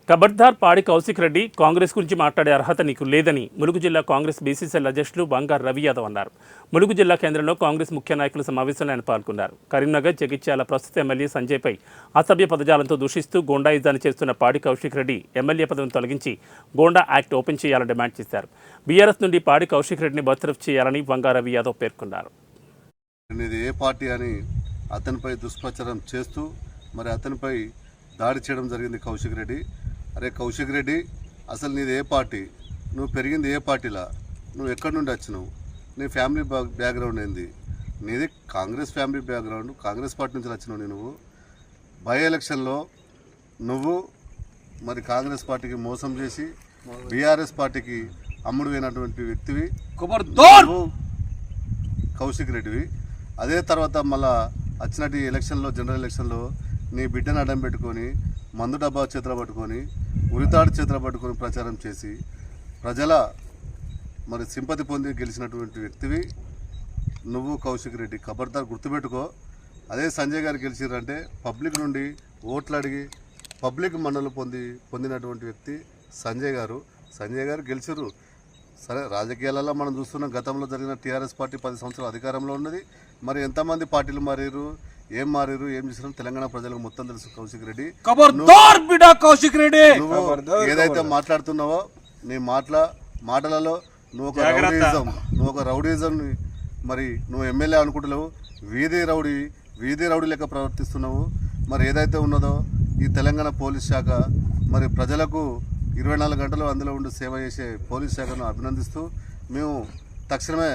ఖబర్దార్ పాడి కౌశిక్ రెడ్డి, కాంగ్రెస్ గురించి మాట్లాడే అర్హత నీకు లేదని ములుగు జిల్లా కాంగ్రెస్ బీసీసీఎల్ అధ్యక్షులు బంగారు రవి యాదవ్ అన్నారు. ములుగు జిల్లా కేంద్రంలో కాంగ్రెస్ ముఖ్య నాయకుల సమావేశంలో ఆయన పాల్గొన్నారు. కరీంనగర్ జగిత్యాల ప్రస్తుత ఎమ్మెల్యే సంజయ్పై అసభ్య పదజాలంతో దూషిస్తూ గోండాయిజాన్ని చేస్తున్న పాడి కౌశిక్ రెడ్డి ఎమ్మెల్యే పదవిని తొలగించి గోండా యాక్ట్ ఓపెన్ చేయాలని డిమాండ్ చేశారు. బీఆర్ఎస్ నుండి పాడి కౌశిక్ రెడ్డిని బర్తరఫ్ చేయాలని బంగారు రవి యాదవ్ పేర్కొన్నారు. ఏ పార్టీ అని అతనిపై దుష్ప్రచారం చేస్తూ మరి అతనిపై దాడి చేయడం జరిగింది కౌశిక్ రెడ్డి. అరే కౌశిక్ రెడ్డి, అసలు నీది ఏ పార్టీ? నువ్వు పెరిగింది ఏ పార్టీలా? నువ్వు ఎక్కడి నుండి వచ్చినావు? నీ ఫ్యామిలీ బ్యాక్గ్రౌండ్ ఏంది? నీది Congress family background, Congress party నుంచి వచ్చినావు. నువ్వు బై ఎలక్షన్లో నువ్వు మరి కాంగ్రెస్ పార్టీకి మోసం చేసి బీఆర్ఎస్ పార్టీకి అమ్ముడు పోయినటువంటి వ్యక్తివి కౌశిక్ రెడ్డివి. అదే తర్వాత మళ్ళా వచ్చినట్టు ఎలక్షన్లో, జనరల్ ఎలక్షన్లో నీ బిడ్డను అడ్డం పెట్టుకొని మందు డబ్బా చేతులు పట్టుకొని ఉరితాడు చేతులు పట్టుకొని ప్రచారం చేసి ప్రజల మరి సింపతి పొంది గెలిచినటువంటి వ్యక్తివి నువ్వు కౌశిక్ రెడ్డి. ఖబర్దార్ గుర్తుపెట్టుకో. అదే సంజయ్ గారు గెలిచిరంటే పబ్లిక్ నుండి ఓట్లు అడిగి పబ్లిక్ మన్నలు పొందినటువంటి వ్యక్తి సంజయ్ గారు గెలిచిర్రు. సరే, రాజకీయాలలో మనం చూస్తున్నాం. గతంలో జరిగిన టీఆర్ఎస్ పార్టీ 10 సంవత్సరాలు అధికారంలో ఉన్నది. మరి ఎంతమంది పార్టీలు మారారు, ఏం చేసినారు తెలంగాణ ప్రజలకు మొత్తం తెలుసు. కౌశిక్ రెడ్డి, నువ్వు ఏదైతే మాట్లాడుతున్నావో నీ మాటలలో నువ్వు ఒక రౌడీజం మరి నువ్వు ఎమ్మెల్యే అనుకుంటున్నావు. వీధి రౌడీ లెక్క ప్రవర్తిస్తున్నావు. మరి ఏదైతే ఉన్నదో ఈ తెలంగాణ పోలీస్ శాఖ మరి ప్రజలకు 24 గంటలు అందులో ఉండి సేవ చేసే పోలీస్ శాఖను అభినందిస్తూ మేము తక్షణమే